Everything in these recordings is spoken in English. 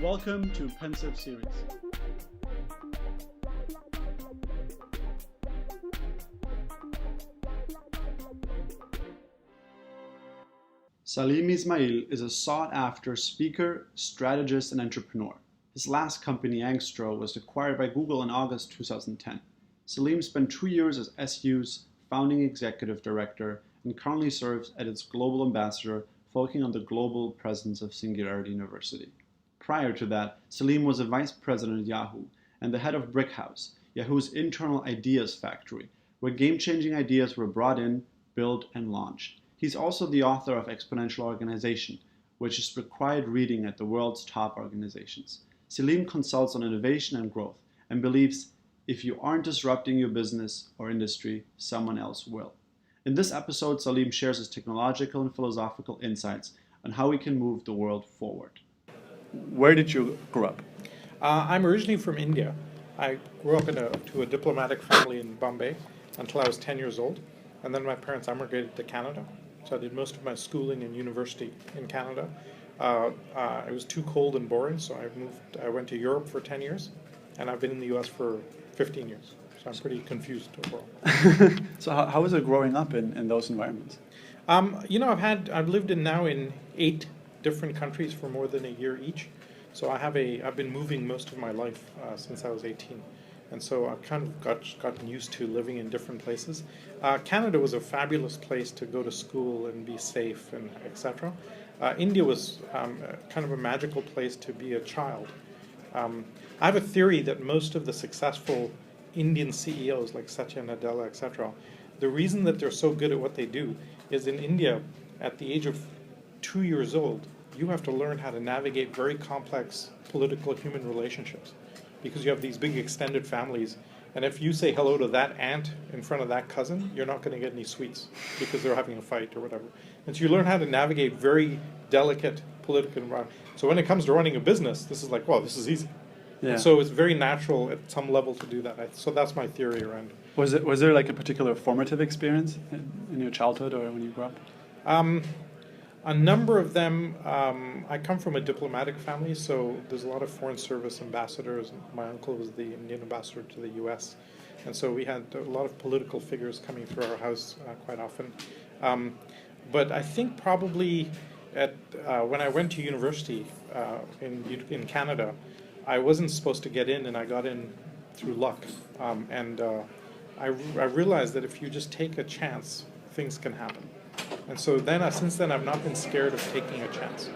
Welcome to Pensive Series. Salim Ismail is a sought-after speaker, strategist, and entrepreneur. His last company, Angstro, was acquired by Google in August 2010. Salim spent 2 years as SU's founding executive director and currently serves as its global ambassador, focusing on the global presence of Singularity University. Prior to that, Salim was a vice president at Yahoo and the head of Brickhouse, Yahoo's internal ideas factory, where game-changing ideas were brought in, built, and launched. He's also the author of Exponential Organization, which is required reading at the world's top organizations. Salim consults on innovation and growth and believes if you aren't disrupting your business or industry, someone else will. In this episode, Salim shares his technological and philosophical insights on how we can move the world forward. Where did you grow up? I'm originally from India. I grew up to a diplomatic family in Bombay until I was 10 years old. And then my parents emigrated to Canada. So I did most of my schooling and university in Canada. It was too cold and boring, so I went to Europe for 10 years. And I've been in the US for 15 years. So I'm pretty confused overall. So how was it growing up in those environments? I've lived in 8 different countries for more than a year each. So I've been moving most of my life since I was 18. And so I've kind of gotten used to living in different places. Canada was a fabulous place to go to school and be safe and etc. India was kind of a magical place to be a child. I have a theory that most of the successful Indian CEOs like Satya Nadella, etc., the reason that they're so good at what they do is in India, at the age of 2 years old, you have to learn how to navigate very complex political human relationships because you have these big extended families. And if you say hello to that aunt in front of that cousin, you're not going to get any sweets because they're having a fight or whatever. And so you learn how to navigate very delicate political environment. So when it comes to running a business, this is like, wow, this is easy. Yeah. And so it's very natural at some level to do that. So that's my theory around it. Was there like a particular formative experience in your childhood or when you grew up? A number of them, I come from a diplomatic family, so there's a lot of foreign service ambassadors. My uncle was the Indian ambassador to the US. And so we had a lot of political figures coming through our house quite often. But I think probably when I went to university in Canada, I wasn't supposed to get in, and I got in through luck. I realized that if you just take a chance, things can happen. And so since then, I've not been scared of taking a chance.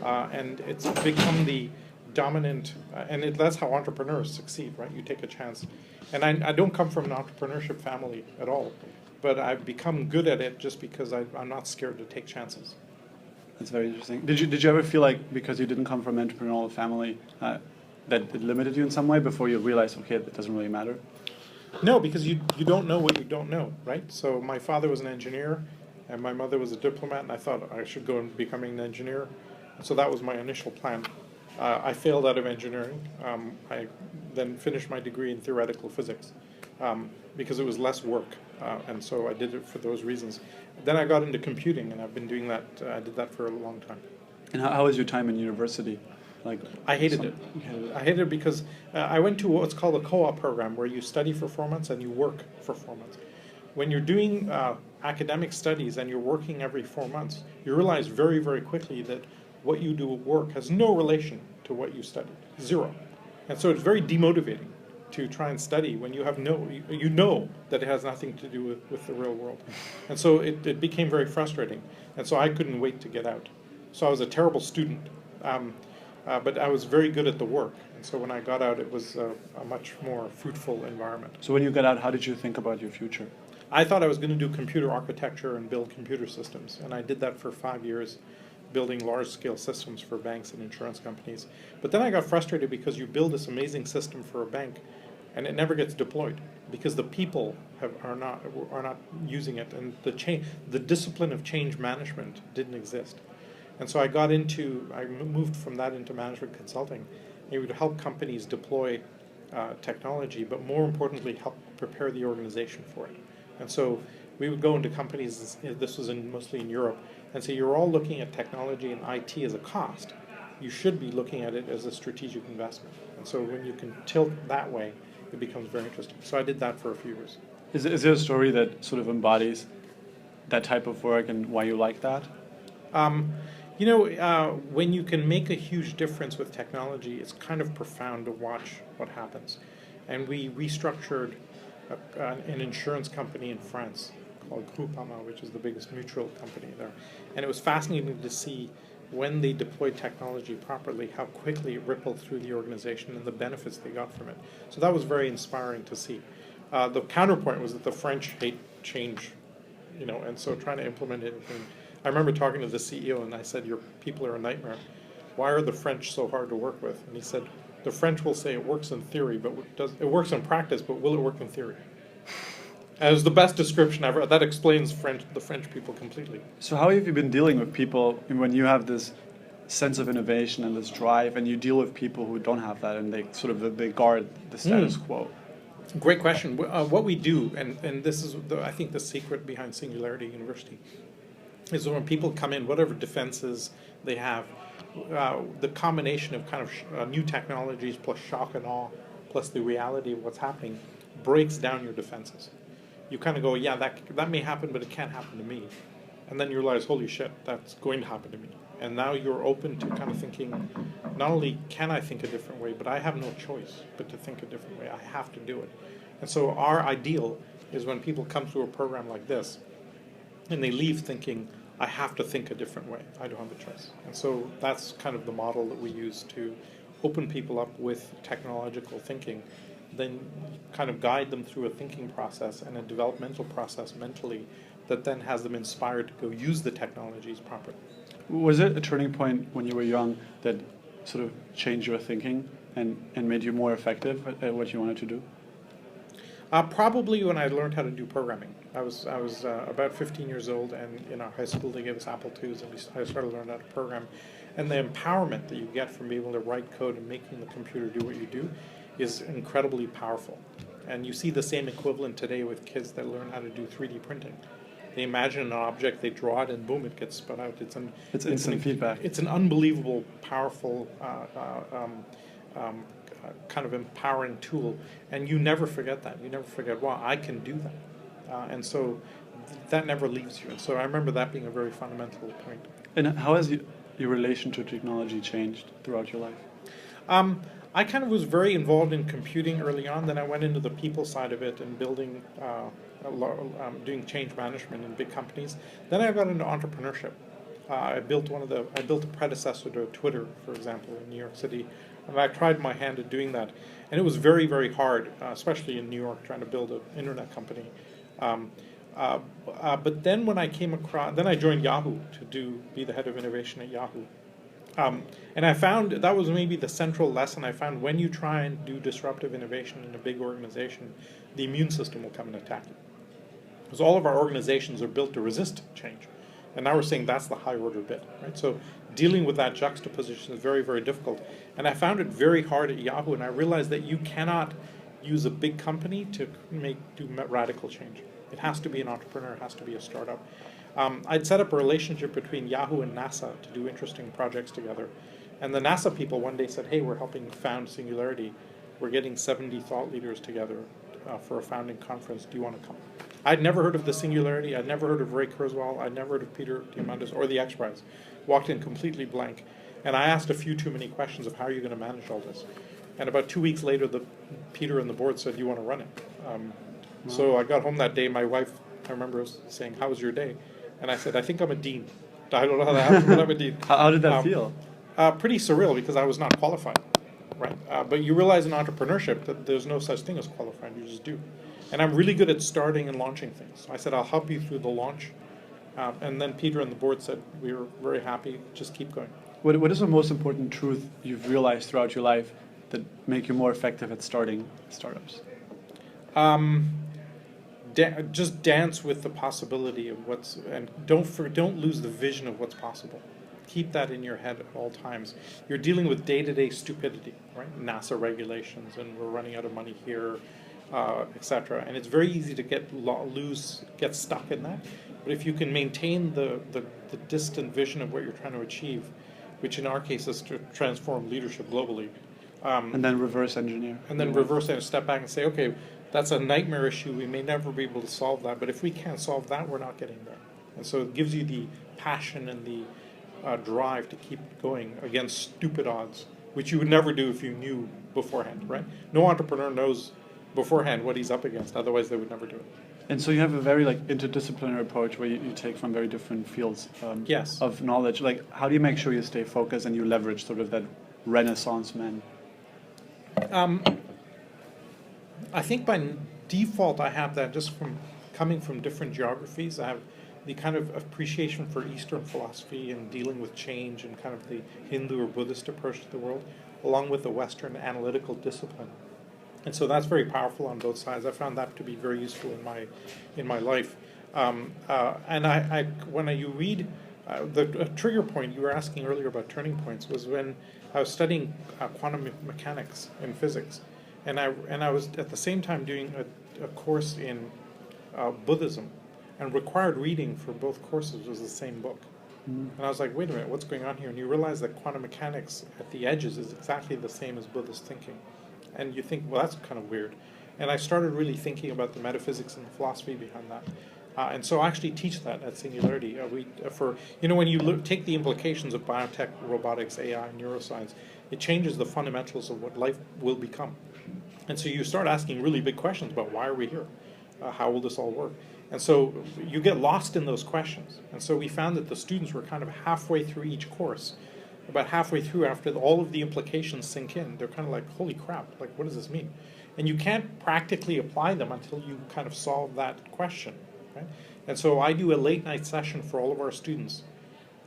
And it's become the dominant, that's how entrepreneurs succeed, right? You take a chance. And I don't come from an entrepreneurship family at all, but I've become good at it just because I'm not scared to take chances. That's very interesting. Did you ever feel like because you didn't come from an entrepreneurial family, that it limited you in some way before you realized, okay, that doesn't really matter? No, because you don't know what you don't know, right? So my father was an engineer, and my mother was a diplomat, and I thought I should go and becoming an engineer. So that was my initial plan. I failed out of engineering. I then finished my degree in theoretical physics because it was less work, and so I did it for those reasons. Then I got into computing, and I've been doing that. I did that for a long time. And how was your time in university? I hated it. I hated it because I went to what's called a co-op program where you study for 4 months and you work for 4 months. When you're doing academic studies and you're working every 4 months, you realize very, very quickly that what you do at work has no relation to what you studied, zero. And so it's very demotivating to try and study when you have you know that it has nothing to do with the real world. And so it became very frustrating. And so I couldn't wait to get out. So I was a terrible student. But I was very good at the work, and so when I got out, it was a much more fruitful environment. So when you got out, how did you think about your future? I thought I was going to do computer architecture and build computer systems, and I did that for 5 years, building large-scale systems for banks and insurance companies. But then I got frustrated because you build this amazing system for a bank, and it never gets deployed because the people are not using it, and the discipline of change management didn't exist. And so I moved from that into management consulting. It would help companies deploy technology, but more importantly, help prepare the organization for it. And so we would go into companies, this was mostly in Europe, and say, you're all looking at technology and IT as a cost. you should be looking at it as a strategic investment. And so when you can tilt that way, it becomes very interesting. So I did that for a few years. Is there a story that sort of embodies that type of work and why you like that? When you can make a huge difference with technology, it's kind of profound to watch what happens. And we restructured an insurance company in France called Groupama, which is the biggest mutual company there. And it was fascinating to see when they deployed technology properly, how quickly it rippled through the organization and the benefits they got from it. So that was very inspiring to see. The counterpoint was that the French hate change, and so trying to implement it. I remember talking to the CEO and I said, "Your people are a nightmare. Why are the French so hard to work with?" And he said, "The French will say it works in theory, but it works in practice, but will it work in theory?" And it was the best description ever. That explains the French people completely. So how have you been dealing with people when you have this sense of innovation and this drive, and you deal with people who don't have that and they guard the status quo? Great question. What we do, and this is I think the secret behind Singularity University, is that when people come in, whatever defenses they have, the combination of kind of new technologies plus shock and awe, plus the reality of what's happening, breaks down your defenses. You kind of go, yeah, that may happen, but it can't happen to me. And then you realize, holy shit, that's going to happen to me. And now you're open to kind of thinking, not only can I think a different way, but I have no choice but to think a different way. I have to do it. And so our ideal is when people come through a program like this, and they leave thinking, I have to think a different way. I don't have a choice. And so that's kind of the model that we use to open people up with technological thinking, then kind of guide them through a thinking process and a developmental process mentally that then has them inspired to go use the technologies properly. Was it a turning point when you were young that sort of changed your thinking and made you more effective at what you wanted to do? Probably when I learned how to do programming. I was about 15 years old, and in our high school they gave us Apple IIs, and I started learning how to program. And the empowerment that you get from being able to write code and making the computer do what you do is incredibly powerful. And you see the same equivalent today with kids that learn how to do 3D printing. They imagine an object, they draw it, and boom, it gets spun out. It's instant feedback. It's an unbelievable, powerful, kind of empowering tool, and you never forget that. You never forget, wow, I can do that. And so that never leaves you. And so I remember that being a very fundamental point. And how has your relation to technology changed throughout your life? I kind of was very involved in computing early on. Then I went into the people side of it and building, doing change management in big companies. Then I got into entrepreneurship. I built a predecessor to Twitter, for example, in New York City, and I tried my hand at doing that. And it was very, very hard, especially in New York, trying to build an internet company. But then when I came across, then I joined Yahoo to be the head of innovation at Yahoo. And I found that was maybe the central lesson. I found when you try and do disruptive innovation in a big organization, the immune system will come and attack you. Because all of our organizations are built to resist change. And now we're saying that's the high order bit, right? So dealing with that juxtaposition is very, very difficult. And I found it very hard at Yahoo, and I realized that you cannot use a big company to do radical change. It has to be an entrepreneur, it has to be a startup. I'd set up a relationship between Yahoo and NASA to do interesting projects together. And the NASA people one day said, hey, we're helping found Singularity. We're getting 70 thought leaders together for a founding conference. Do you want to come? I'd never heard of the Singularity. I'd never heard of Ray Kurzweil. I'd never heard of Peter Diamandis or the X Prize. Walked in completely blank. And I asked a few too many questions of how are you going to manage all this? And about 2 weeks later, Peter and the board said, do you want to run it? So I got home that day. My wife, I remember saying, how was your day? And I said, I think I'm a dean. I don't know how that happened, but I'm a dean. How did that feel? Pretty surreal because I was not qualified, right? But you realize in entrepreneurship that there's no such thing as qualified. You just do. And I'm really good at starting and launching things. I said, I'll help you through the launch. And then Peter and the board said, we were very happy. Just keep going. What is the most important truth you've realized throughout your life that make you more effective at starting startups? Just dance with the possibility of and don't lose the vision of what's possible. Keep that in your head at all times. You're dealing with day-to-day stupidity, right? NASA regulations, and we're running out of money here, etc. And it's very easy to get stuck in that. But if you can maintain the distant vision of what you're trying to achieve, which in our case is to transform leadership globally. And then reverse engineer. And then reverse and step back and say, okay, that's a nightmare issue. We may never be able to solve that, but if we can't solve that, we're not getting there. And so it gives you the passion and the drive to keep going against stupid odds, which you would never do if you knew beforehand, right? No entrepreneur knows beforehand what he's up against. Otherwise, they would never do it. And so you have a very like interdisciplinary approach where you take from very different fields Yes. of knowledge. Like, how do you make sure you stay focused and you leverage sort of that Renaissance man? I think by default I have that just from coming from different geographies. I have the kind of appreciation for Eastern philosophy and dealing with change and kind of the Hindu or Buddhist approach to the world, along with the Western analytical discipline. And so that's very powerful on both sides. I found that to be very useful in my life. And you read the trigger point you were asking earlier about turning points was when I was studying quantum mechanics in physics, and I was at the same time doing a course in Buddhism, and required reading for both courses was the same book. And I was like, wait a minute, what's going on here? And you realize that quantum mechanics at the edges is exactly the same as Buddhist thinking. And you think, well, that's kind of weird. And I started really thinking about the metaphysics and the philosophy behind that. And so I actually teach that at Singularity. When you take the implications of biotech, robotics, AI, neuroscience, it changes the fundamentals of what life will become. And so you start asking really big questions about why are we here? How will this all work? And so you get lost in those questions. And so we found that the students were kind of halfway through each course. About halfway through, after all of the implications sink in, they're kind of like, holy crap, like what does this mean? And you can't practically apply them until you kind of solve that question, right? And so I do a late night session for all of our students,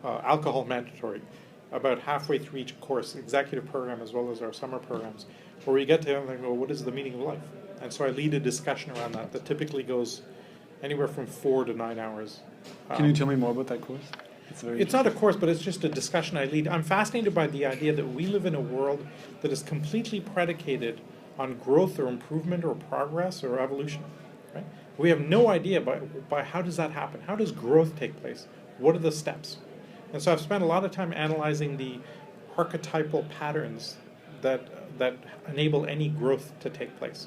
alcohol mandatory, about halfway through each course, executive program as well as our summer programs, where we get to them and go, what is the meaning of life? And so I lead a discussion around that typically goes anywhere from 4 to 9 hours. Can you tell me more about that course? It's not a course, but it's just a discussion I lead. I'm fascinated by the idea that we live in a world that is completely predicated on growth or improvement or progress or evolution. Right? We have no idea by how does that happen? How does growth take place? What are the steps? And so I've spent a lot of time analyzing the archetypal patterns that enable any growth to take place.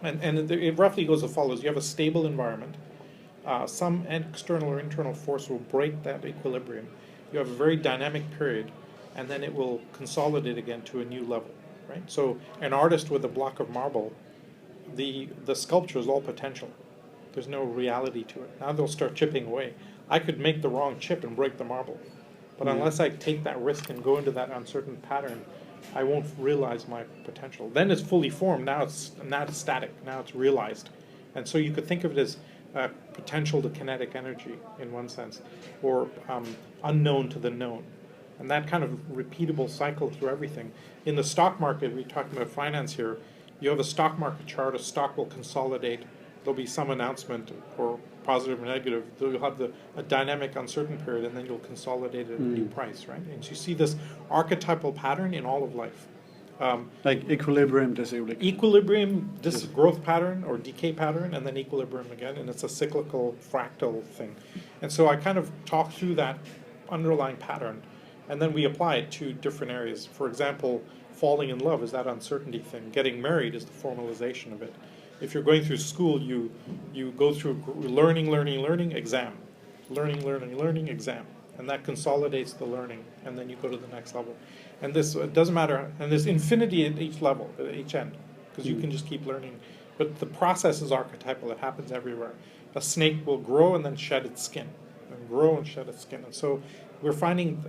And it roughly goes as follows. You have a stable environment. Some external or internal force will break that equilibrium. You have a very dynamic period, and then it will consolidate again to a new level, right? So an artist with a block of marble, the sculpture is all potential. There's no reality to it. Now they'll start chipping away. I could make the wrong chip and break the marble, but unless I take that risk and go into that uncertain pattern, I won't realize my potential. Then it's fully formed. Now it's static. Now it's realized. And so you could think of it as potential to kinetic energy in one sense, or unknown to the known. And that kind of repeatable cycle through everything. In the stock market, we're talking about finance here, you have a stock market chart, a stock will consolidate, there'll be some announcement, or positive or negative, you'll have a dynamic uncertain period, and then you'll consolidate at a new price, right? And so you see this archetypal pattern in all of life. Like equilibrium, disequilibrium. Equilibrium, this growth pattern or decay pattern, and then equilibrium again, and it's a cyclical fractal thing. And so I kind of talk through that underlying pattern, and then we apply it to different areas. For example, falling in love is that uncertainty thing. Getting married is the formalization of it. If you're going through school, you go through learning, exam. Learning, exam. And that consolidates the learning, and then you go to the next level. And this, it doesn't matter, and there's infinity at each level, at each end, because you can just keep learning. But the process is archetypal, it happens everywhere. A snake will grow and then shed its skin, and grow and shed its skin. And so we're finding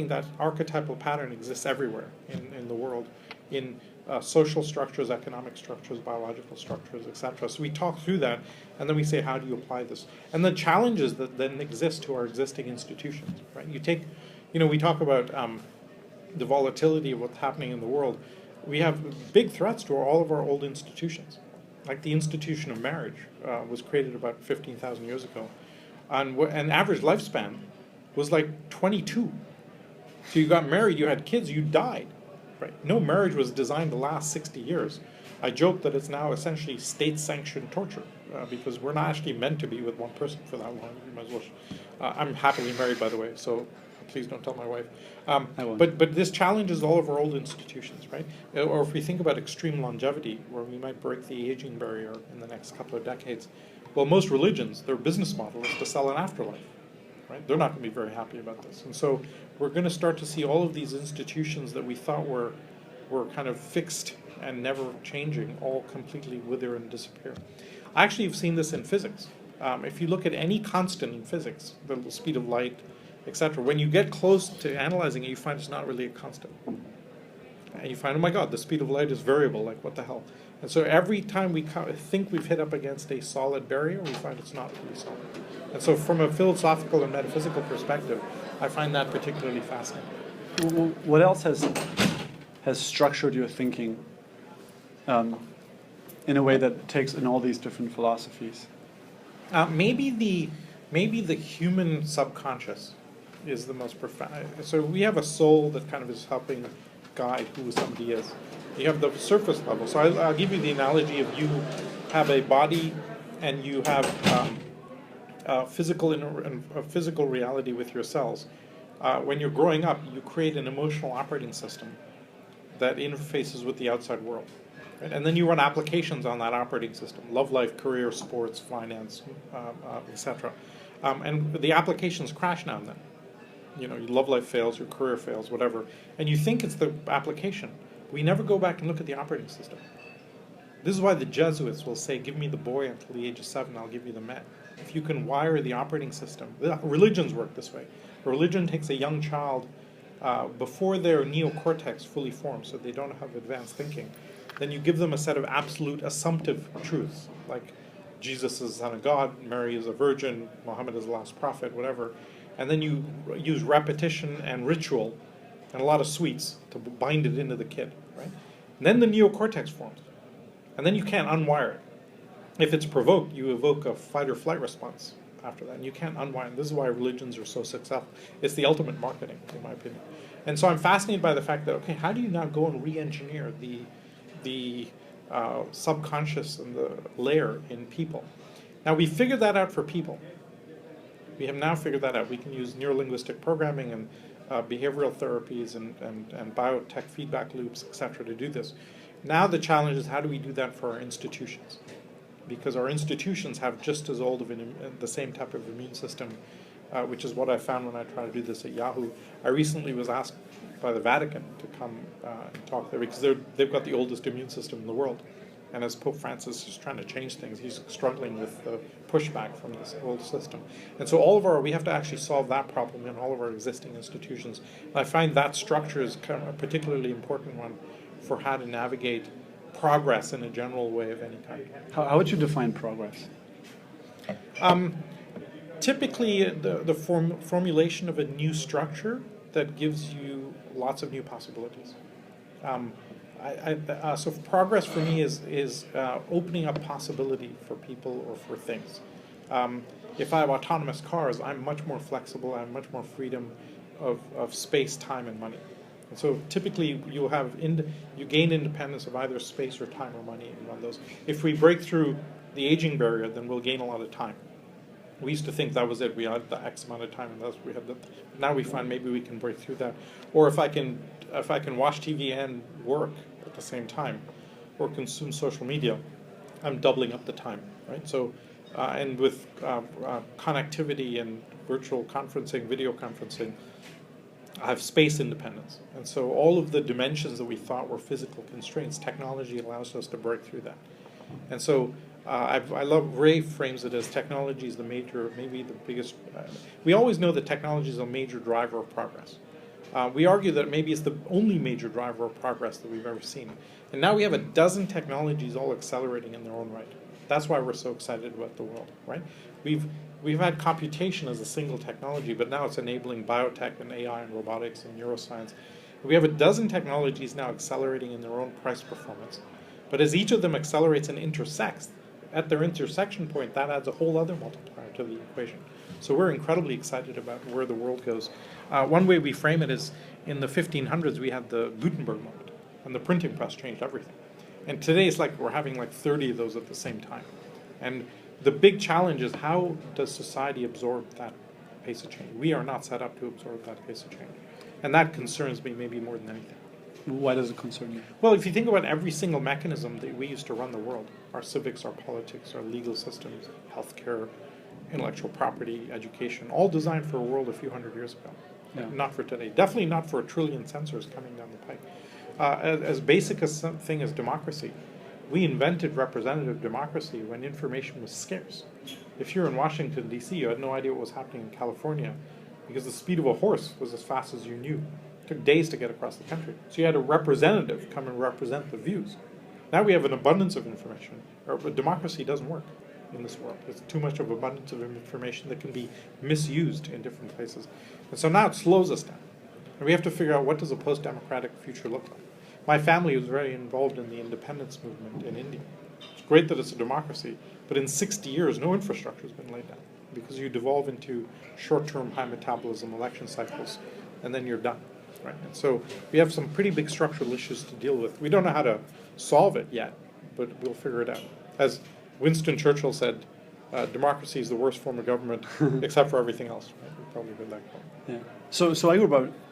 that archetypal pattern exists everywhere in the world, in social structures, economic structures, biological structures, etc. So we talk through that, and then we say, how do you apply this? And the challenges that then exist to our existing institutions, right? We talk about the volatility of what's happening in the world. We have big threats to all of our old institutions. Like the institution of marriage was created about 15,000 years ago. And an average lifespan was like 22. So you got married, you had kids, you died. Right? No marriage was designed to last 60 years. I joke that it's now essentially state-sanctioned torture because we're not actually meant to be with one person for that long. You might as well. I'm happily married, by the way, so Please don't tell my wife. I won't. But this challenges all of our old institutions, right? Or if we think about extreme longevity, where we might break the aging barrier in the next couple of decades, well, most religions, their business model is to sell an afterlife, right? They're not going to be very happy about this. And so we're going to start to see all of these institutions that we thought were kind of fixed and never changing all completely wither and disappear. I actually have seen this in physics. If you look at any constant in physics, the speed of light, etc., when you get close to analyzing it, you find it's not really a constant. And you find, oh my God, the speed of light is variable, like what the hell? And so every time we think we've hit up against a solid barrier, we find it's not really solid. And so from a philosophical and metaphysical perspective, I find that particularly fascinating. What else has structured your thinking in a way that takes in all these different philosophies? Maybe the human subconscious is the most profound. So we have a soul that kind of is helping guide who somebody is. You have the surface level. So I'll give you the analogy of you have a body and you have a physical reality with your cells. When you're growing up, you create an emotional operating system that interfaces with the outside world. Right? And then you run applications on that operating system, love life, career, sports, finance, etc. And the applications crash now and then. You know, your love life fails, your career fails, whatever. And you think it's the application. We never go back and look at the operating system. This is why the Jesuits will say, give me the boy until the age of 7, I'll give you the man. If you can wire the operating system, religions work this way. A religion takes a young child before their neocortex fully forms, so they don't have advanced thinking. Then you give them a set of absolute assumptive truths, like Jesus is the Son of God, Mary is a virgin, Muhammad is the last prophet, whatever. And then you use repetition and ritual and a lot of sweets to bind it into the kid, right? And then the neocortex forms. And then you can't unwire it. If it's provoked, you evoke a fight or flight response after that, and you can't unwind. This is why religions are so successful. It's the ultimate marketing, in my opinion. And so I'm fascinated by the fact that, okay, how do you now go and re-engineer the subconscious and the layer in people? Now, we figured that out for people. We have now figured that out. We can use neurolinguistic programming and behavioral therapies and biotech feedback loops, etc., to do this. Now the challenge is how do we do that for our institutions? Because our institutions have just as old of the same type of immune system, which is what I found when I tried to do this at Yahoo. I recently was asked by the Vatican to come and talk there because they've got the oldest immune system in the world. And as Pope Francis is trying to change things, he's struggling with the pushback from this old system. And so we have to actually solve that problem in all of our existing institutions. And I find that structure is kind of a particularly important one for how to navigate progress in a general way of any kind. How would you define progress? Typically, the formulation of a new structure that gives you lots of new possibilities. So progress for me is opening up possibility for people or for things. If I have autonomous cars, I'm much more flexible. I have much more freedom of space, time, and money. And so typically you gain independence of either space or time or money in one of those. If we break through the aging barrier, then we'll gain a lot of time. We used to think that was it. We had the X amount of time, and that's we had. Now we find maybe we can break through that. Or if I can watch TV and work at the same time, or consume social media, I'm doubling up the time, right? So, and with connectivity and virtual conferencing, video conferencing, I have space independence. And so all of the dimensions that we thought were physical constraints, technology allows us to break through that. And so I love, Ray frames it as technology is maybe the biggest, we always know that technology is a major driver of progress. We argue that maybe it's the only major driver of progress that we've ever seen. And now we have a dozen technologies all accelerating in their own right. That's why we're so excited about the world, right? We've had computation as a single technology, but now it's enabling biotech and AI and robotics and neuroscience. We have a dozen technologies now accelerating in their own price performance. But as each of them accelerates and intersects, at their intersection point, that adds a whole other multiplier to the equation. So we're incredibly excited about where the world goes. One way we frame it is in the 1500s, we had the Gutenberg moment, and the printing press changed everything. And today it's like we're having like 30 of those at the same time. And the big challenge is how does society absorb pace of change. We are not set up to absorb that pace of change. And that concerns me maybe more than anything. Why does it concern you? Well, if you think about every single mechanism that we use to run the world, our civics, our politics, our legal systems, healthcare, intellectual property, education, all designed for a world a few hundred years ago. Yeah. Not for today. Definitely not for 1 trillion sensors coming down the pike. As basic a thing as democracy, we invented representative democracy when information was scarce. If you're in Washington, D.C., you had no idea what was happening in California because the speed of a horse was as fast as you knew. It took days to get across the country. So you had a representative come and represent the views. Now we have an abundance of information. Democracy doesn't work in this world. There's too much of abundance of information that can be misused in different places. And so now it slows us down. And we have to figure out, what does a post-democratic future look like? My family was very involved in the independence movement in India. It's great that it's a democracy, but in 60 years, no infrastructure has been laid down because you devolve into short-term high metabolism election cycles, and then you're done. Right? And so we have some pretty big structural issues to deal with. We don't know how to solve it yet, but we'll figure it out. As Winston Churchill said, democracy is the worst form of government except for everything else. Right? We've probably heard that quote. Yeah. So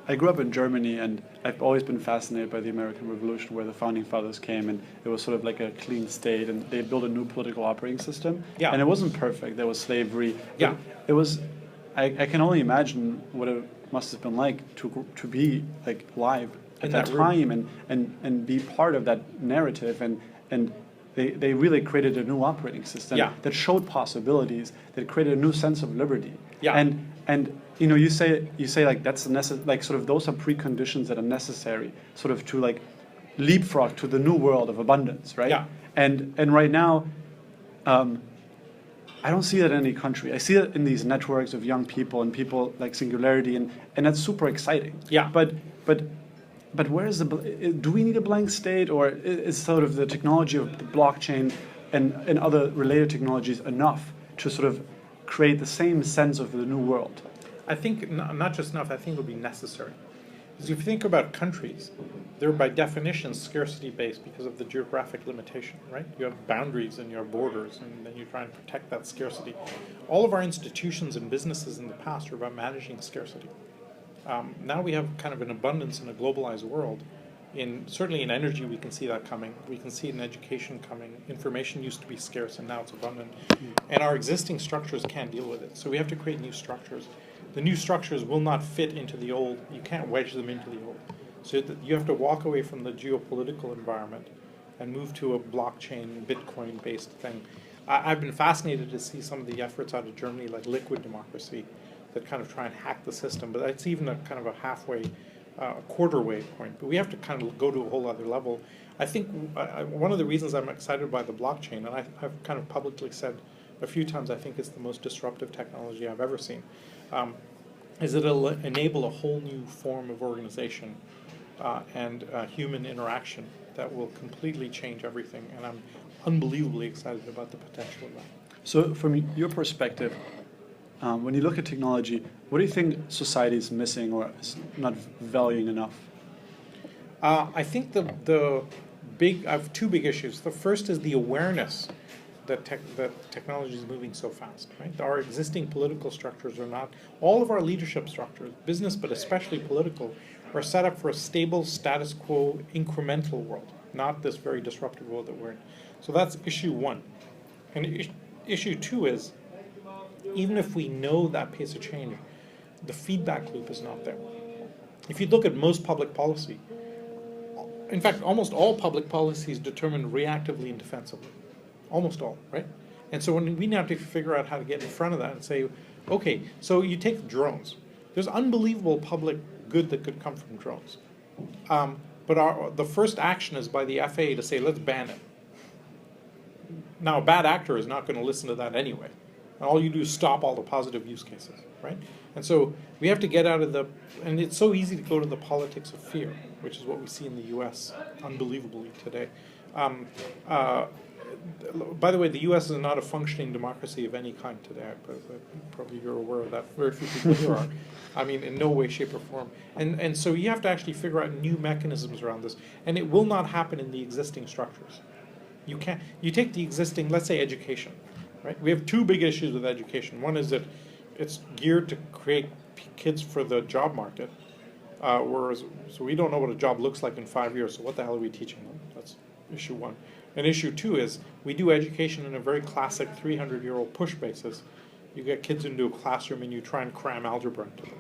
I grew up in Germany, and I've always been fascinated by the American Revolution, where the founding fathers came, and it was sort of like a clean state, and they built a new political operating system. Yeah. And it wasn't perfect. There was slavery. Yeah. It was. I can only imagine what it must have been like to be like live at In that that time and be part of that narrative, and they really created a new operating system that showed possibilities, that created a new sense of liberty. Yeah. And you know, you say like that's like sort of those are preconditions that are necessary sort of to like leapfrog to the new world of abundance, right? Yeah. And right now, I don't see that in any country. I see it in these networks of young people and people like Singularity, and that's super exciting. Yeah. But where is do we need a blank state, or is sort of the technology of the blockchain and other related technologies enough to sort of create the same sense of the new world? I think not just enough, I think it'll be necessary. Because if you think about countries, they're by definition scarcity-based because of the geographic limitation, right? You have boundaries and you have borders, and then you try and protect that scarcity. All of our institutions and businesses in the past are about managing scarcity. Now we have kind of an abundance in a globalized world. Certainly in energy, we can see that coming. We can see it in education coming. Information used to be scarce, and now it's abundant. And our existing structures can't deal with it. So we have to create new structures. The new structures will not fit into the old. You can't wedge them into the old. So you have to walk away from the geopolitical environment and move to a blockchain, Bitcoin-based thing. I've been fascinated to see some of the efforts out of Germany, like liquid democracy, that kind of try and hack the system. But that's even a kind of a halfway, quarter-way point. But we have to kind of go to a whole other level. I think one of the reasons I'm excited by the blockchain, and I've kind of publicly said a few times I think it's the most disruptive technology I've ever seen, is that it'll enable a whole new form of organization and human interaction that will completely change everything. And I'm unbelievably excited about the potential of that. So from your perspective, when you look at technology, what do you think society is missing or is not valuing enough? I think I have two big issues. The first is the awareness that technology is moving so fast. Right? Our existing political structures are not, all of our leadership structures, business but especially political, are set up for a stable, status quo, incremental world, not this very disruptive world that we're in. So that's issue one. And issue two is, even if we know that pace of change, the feedback loop is not there. If you look at most public policy, in fact, almost all public policy is determined reactively and defensively. Almost all, right? And so when we now have to figure out how to get in front of that and say, okay, so you take drones. There's unbelievable public good that could come from drones. But the first action is by the FAA to say, let's ban it. Now, a bad actor is not going to listen to that anyway. And all you do is stop all the positive use cases, right? And so we have to get out of and it's so easy to go to the politics of fear, which is what we see in the U.S. unbelievably today. By the way, the U.S. is not a functioning democracy of any kind today. Probably you're aware of that. Very few people here are. I mean, in no way, shape, or form. And so you have to actually figure out new mechanisms around this. And it will not happen in the existing structures. You take the existing, let's say education, right? We have two big issues with education. One is that it's geared to create kids for the job market. Whereas, so we don't know what a job looks like in 5 years, so what the hell are we teaching them? That's issue one. And issue two is we do education in a very classic 300-year-old push basis. You get kids into a classroom and you try and cram algebra into them.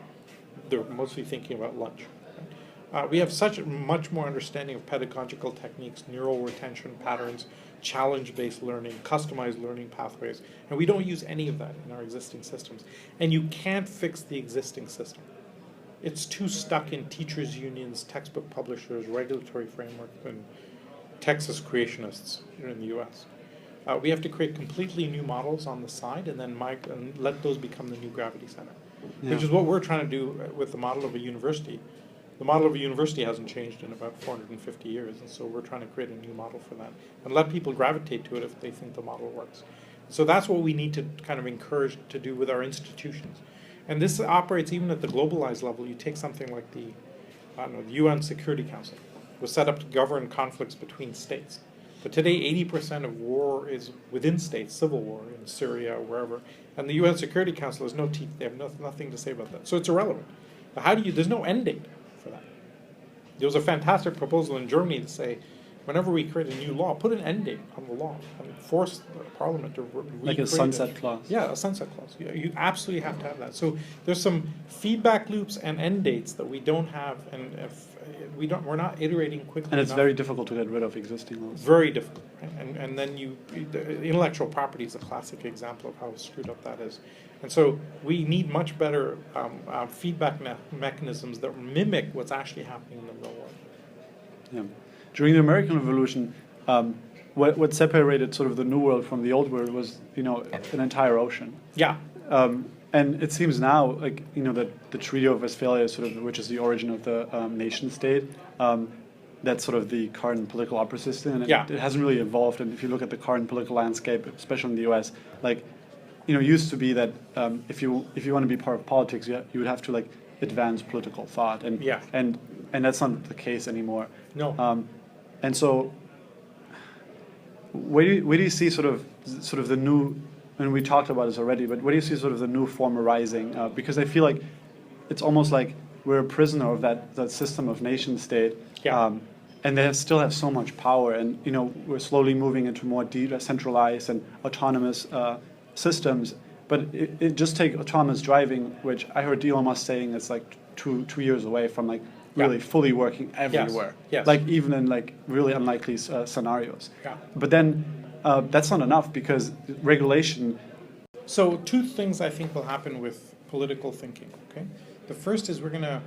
They're mostly thinking about lunch. We have much more understanding of pedagogical techniques, neural retention patterns, challenge-based learning, customized learning pathways, and we don't use any of that in our existing systems. And you can't fix the existing system. It's too stuck in teachers' unions, textbook publishers, regulatory framework, and Texas creationists here in the U.S. We have to create completely new models on the side and then let those become the new gravity center, which is what we're trying to do with the model of a university. The model of a university hasn't changed in about 450 years, and so we're trying to create a new model for that and let people gravitate to it if they think the model works. So that's what we need to kind of encourage to do with our institutions. And this operates even at the globalized level. You take something like the UN Security Council. It was set up to govern conflicts between states. But today, 80% of war is within states, civil war in Syria or wherever. And the UN Security Council has no teeth. They have nothing to say about that. So it's irrelevant. But there's no end date for that. There was a fantastic proposal in Germany to say, whenever we create a new law, put an end date on the law and force the parliament to like a sunset clause. Yeah, a sunset clause. You absolutely have to have that. So there's some feedback loops and end dates that we don't have, and if we're not iterating quickly and it's enough. very difficult to get rid of existing laws. Very difficult, right? And then the intellectual property is a classic example of how screwed up that is. And so we need much better feedback mechanisms that mimic what's actually happening in the real world. Yeah. During the American Revolution, what separated sort of the New World from the Old World was, an entire ocean. Yeah. And it seems now, like, that the Treaty of Westphalia, which is the origin of the nation state, that's sort of the current political upper system, and it hasn't really evolved. And if you look at the current political landscape, especially in the U.S., like, used to be that if you want to be part of politics, you would have to advance political thought, and that's not the case anymore. No. And so, where do you see sort of the new? And we talked about this already, but where do you see sort of the new form arising? Because I feel like it's almost like we're a prisoner of that system of nation state, and they still have so much power, and we're slowly moving into more decentralized and autonomous systems. But it just take autonomous driving, which I heard Elon Musk saying it's like two years away from really fully working everywhere. Yes. Even in really unlikely scenarios. Yeah. But then that's not enough because regulation. So two things I think will happen with political thinking. Okay, the first is we're going to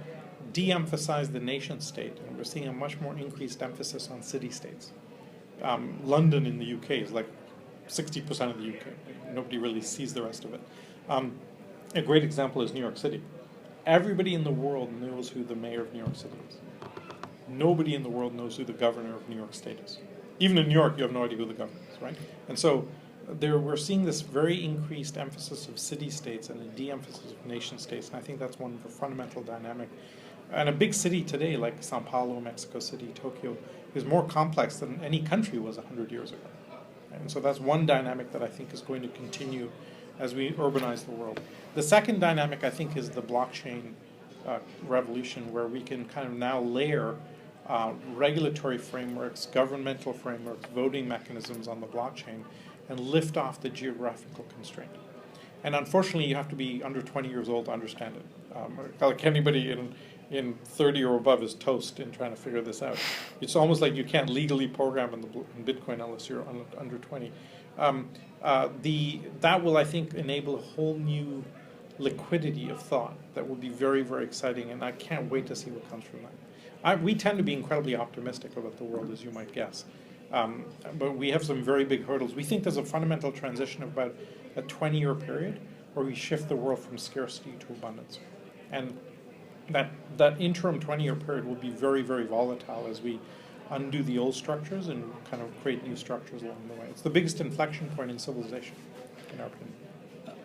de-emphasize the nation state, and we're seeing a much more increased emphasis on city-states. London in the UK is like 60% of the UK. Nobody really sees the rest of it. A great example is New York City. Everybody in the world knows who the mayor of New York City is. Nobody in the world knows who the governor of New York State is. Even in New York, you have no idea who the governor is, right? And so we're seeing this very increased emphasis of city-states and a de-emphasis of nation-states, and I think that's one of the fundamental dynamic. And a big city today, like Sao Paulo, Mexico City, Tokyo, is more complex than any country was 100 years ago. And so that's one dynamic that I think is going to continue as we urbanize the world. The second dynamic, I think, is the blockchain revolution, where we can kind of now layer regulatory frameworks, governmental frameworks, voting mechanisms on the blockchain, and lift off the geographical constraint. And unfortunately, you have to be under 20 years old to understand it. Like anybody in 30 or above is toast in trying to figure this out. It's almost like you can't legally program in Bitcoin unless you're under 20. That will, I think, enable a whole new liquidity of thought that will be very, very exciting, and I can't wait to see what comes from that. We tend to be incredibly optimistic about the world, as you might guess. But we have some very big hurdles. We think there's a fundamental transition of about a 20-year period where we shift the world from scarcity to abundance. And that interim 20-year period will be very, very volatile as we undo the old structures and kind of create new structures along the way. It's the biggest inflection point in civilization, in our opinion.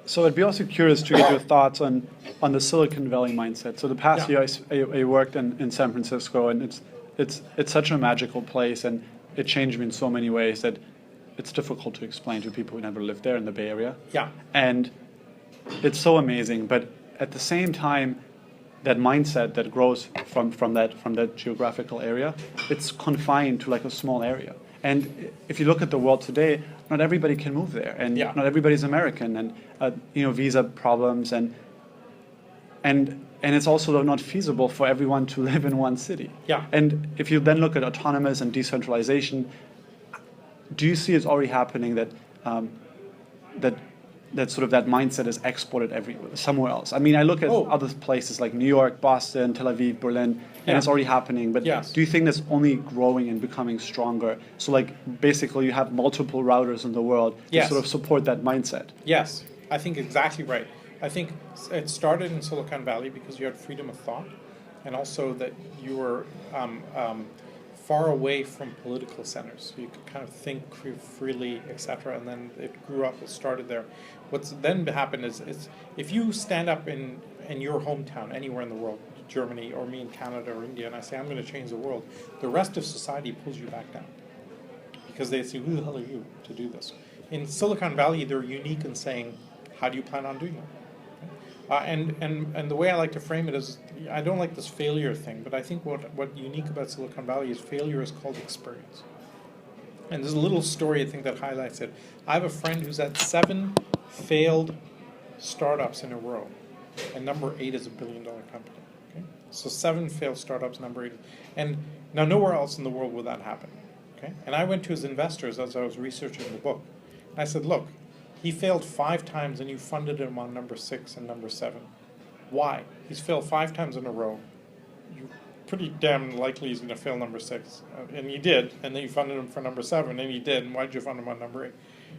So I'd be also curious to get your thoughts on the Silicon Valley mindset. So the past year I worked in San Francisco, and it's such a magical place, and it changed me in so many ways that it's difficult to explain to people who never lived there in the Bay Area. Yeah. And it's so amazing. But at the same time, that mindset that grows from that geographical area, it's confined to like a small area. And if you look at the world today, not everybody can move there, and Yeah. not everybody's American, and visa problems, and it's also not feasible for everyone to live in one city. Yeah. And if you then look at autonomous and decentralization, do you see it's already happening that that sort of that mindset is exported somewhere else? I mean, I look at other places like New York, Boston, Tel Aviv, Berlin, and it's already happening. But Yes. do you think that's only growing and becoming stronger? So like basically you have multiple routers in the world Yes. to sort of support that mindset. Yes, I think exactly right. I think it started in Silicon Valley because you had freedom of thought, and also that you were far away from political centers, so you could kind of think freely, etc. And then it grew up. It started there. What's then happened is if you stand up in your hometown, anywhere in the world, Germany or me in Canada or India, and I say I'm going to change the world, the rest of society pulls you back down because they say, who the hell are you to do this? In Silicon Valley, they're unique in saying, how do you plan on doing that? And the way I like to frame it is, I don't like this failure thing, but I think what unique about Silicon Valley is failure is called experience. And there's a little story I think that highlights it. I have a friend who's had 7 failed startups in a row, and number 8 is $1 billion company. Okay? So 7 failed startups, number 8. And now nowhere else in the world will that happen. Okay? And I went to his investors as I was researching the book. And I said, look, he failed 5 times and you funded him on number 6 and number 7. Why? He's failed 5 times in a row. You're pretty damn likely he's going to fail number 6. And he did. And then you funded him for number 7 and he did. And why did you fund him on number 8?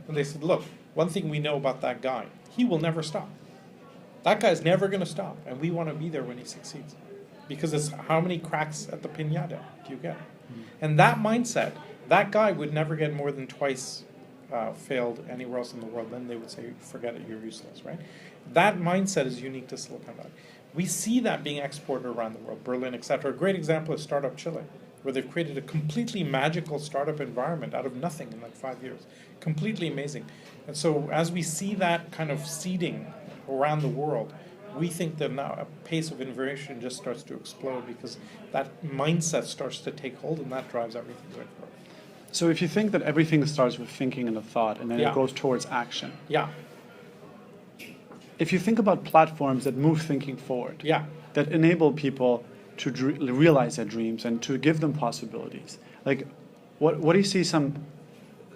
And they said, look, one thing we know about that guy, he will never stop. That guy's never going to stop. And we want to be there when he succeeds. Because it's how many cracks at the piñata do you get? And that mindset, that guy would never get more than twice failed anywhere else in the world. Then they would say, forget it, you're useless, right? That mindset is unique to Silicon Valley. We see that being exported around the world, Berlin, etc. A great example is Startup Chile, where they've created a completely magical startup environment out of nothing in like 5 years. Completely amazing. And so as we see that kind of seeding around the world, we think that now a pace of innovation just starts to explode because that mindset starts to take hold, and that drives everything going forward. So if you think that everything starts with thinking and a thought, and then Yeah. it goes towards action. Yeah, If you think about platforms that move thinking forward, yeah. that enable people to realize their dreams and to give them possibilities, like what do you see some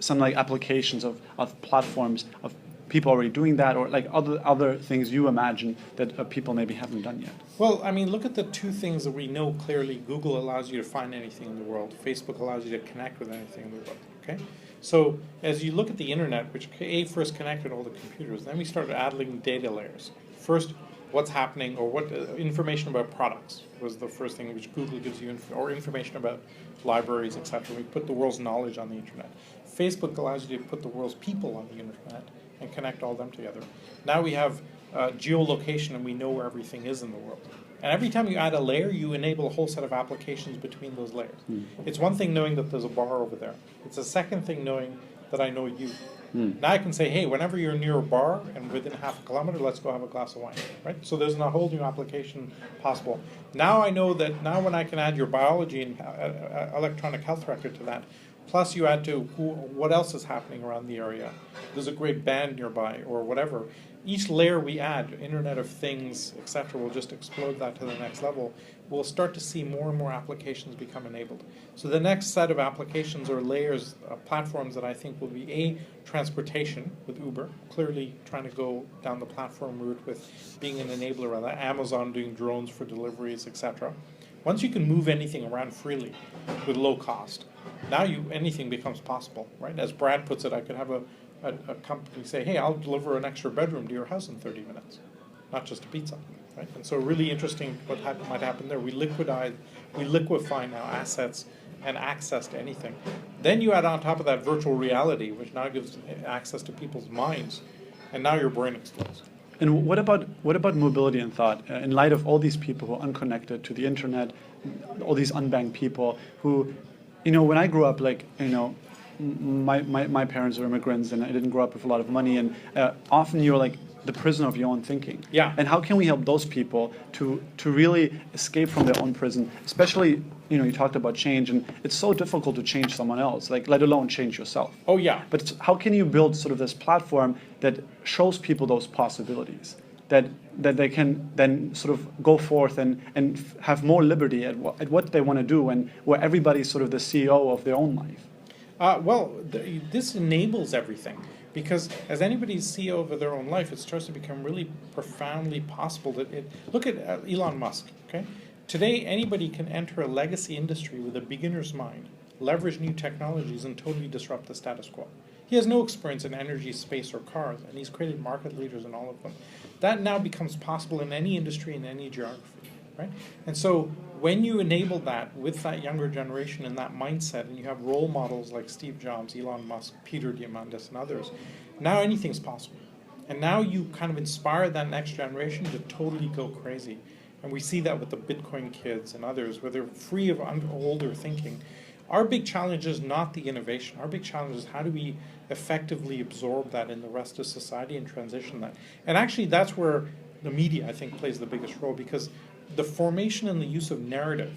like applications of platforms of people already doing that, or like other things you imagine that people maybe haven't done yet? Well, I mean, look at the 2 things that we know clearly. Google allows you to find anything in the world. Facebook allows you to connect with anything in the world, okay? So as you look at the internet, which first connected all the computers, then we started adding data layers. First, what's happening, or what information about products was the first thing, which Google gives you, or information about libraries, etc. We put the world's knowledge on the internet. Facebook allows you to put the world's people on the internet and connect all them together. Now we have geolocation, and we know where everything is in the world. And every time you add a layer, you enable a whole set of applications between those layers. It's one thing knowing that there's a bar over there. It's a second thing knowing that I know you. Now I can say, hey, whenever you're near a bar and within half a kilometer, let's go have a glass of wine, right? So there's a whole new application possible. Now I know that now when I can add your biology and electronic health record to that, plus you add to what else is happening around the area. There's a great band nearby or whatever. Each layer we add, Internet of Things, etc., will just explode that to the next level. We'll start to see more and more applications become enabled. So the next set of applications or layers, platforms that I think will be transportation with Uber, clearly trying to go down the platform route with being an enabler of that. Amazon doing drones for deliveries, etc. Once you can move anything around freely with low cost, now anything becomes possible, right? As Brad puts it, I could have a company say, hey, I'll deliver an extra bedroom to your house in 30 minutes, not just a pizza, right? And so really interesting what might happen there. We liquefy now assets and access to anything. Then you add on top of that virtual reality, which now gives access to people's minds, and now your brain explodes. And what about mobility and thought? In light of all these people who are unconnected to the internet, all these unbanked people who, when I grew up, my parents are immigrants, and I didn't grow up with a lot of money, and often you're like the prison of your own thinking. Yeah. And how can we help those people to really escape from their own prison? Especially, you talked about change, and it's so difficult to change someone else, like let alone change yourself. Oh yeah. But how can you build sort of this platform that shows people those possibilities, that they can then sort of go forth and have more liberty at what they want to do, and where everybody's sort of the CEO of their own life? This enables everything, because as anybody's CEO of their own life, it starts to become really profoundly possible. Look at Elon Musk. Okay, today anybody can enter a legacy industry with a beginner's mind, leverage new technologies, and totally disrupt the status quo. He has no experience in energy, space, or cars, and he's created market leaders in all of them. That now becomes possible in any industry, in any geography, right? And so when you enable that with that younger generation and that mindset, and you have role models like Steve Jobs, Elon Musk, Peter Diamandis, and others, now anything's possible. And now you kind of inspire that next generation to totally go crazy. And we see that with the Bitcoin kids and others, where they're free of older thinking. Our big challenge is not the innovation. Our big challenge is how do we effectively absorb that in the rest of society and transition that. And actually that's where the media, I think, plays the biggest role, because the formation and the use of narrative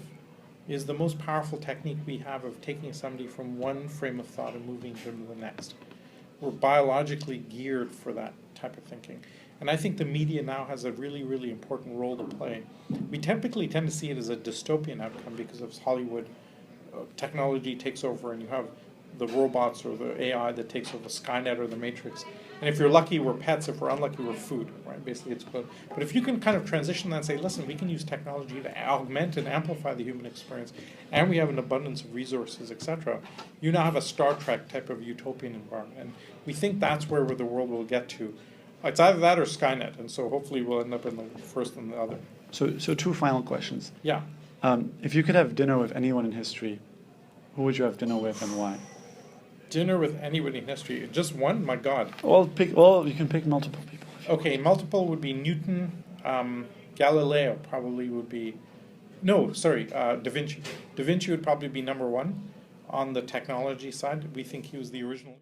is the most powerful technique we have of taking somebody from one frame of thought and moving them to the next. We're biologically geared for that type of thinking. And I think the media now has a really, really important role to play. We typically tend to see it as a dystopian outcome because of Hollywood. Technology takes over and you have the robots or the AI that takes over Skynet or the Matrix. And if you're lucky, we're pets. If we're unlucky, we're food, right? Basically, it's good. But if you can kind of transition that and say, listen, we can use technology to augment and amplify the human experience, and we have an abundance of resources, etc., you now have a Star Trek type of utopian environment. And we think that's where the world will get to. It's either that or Skynet, and so hopefully we'll end up in the first and the other. So two final questions. Yeah. If you could have dinner with anyone in history, who would you have dinner with and why? Dinner with anybody in history? Just one? My God. Well, you can pick multiple people. Okay, multiple would be Newton. Galileo probably would be... No, sorry, Da Vinci. Da Vinci would probably be number one on the technology side. We think he was the original...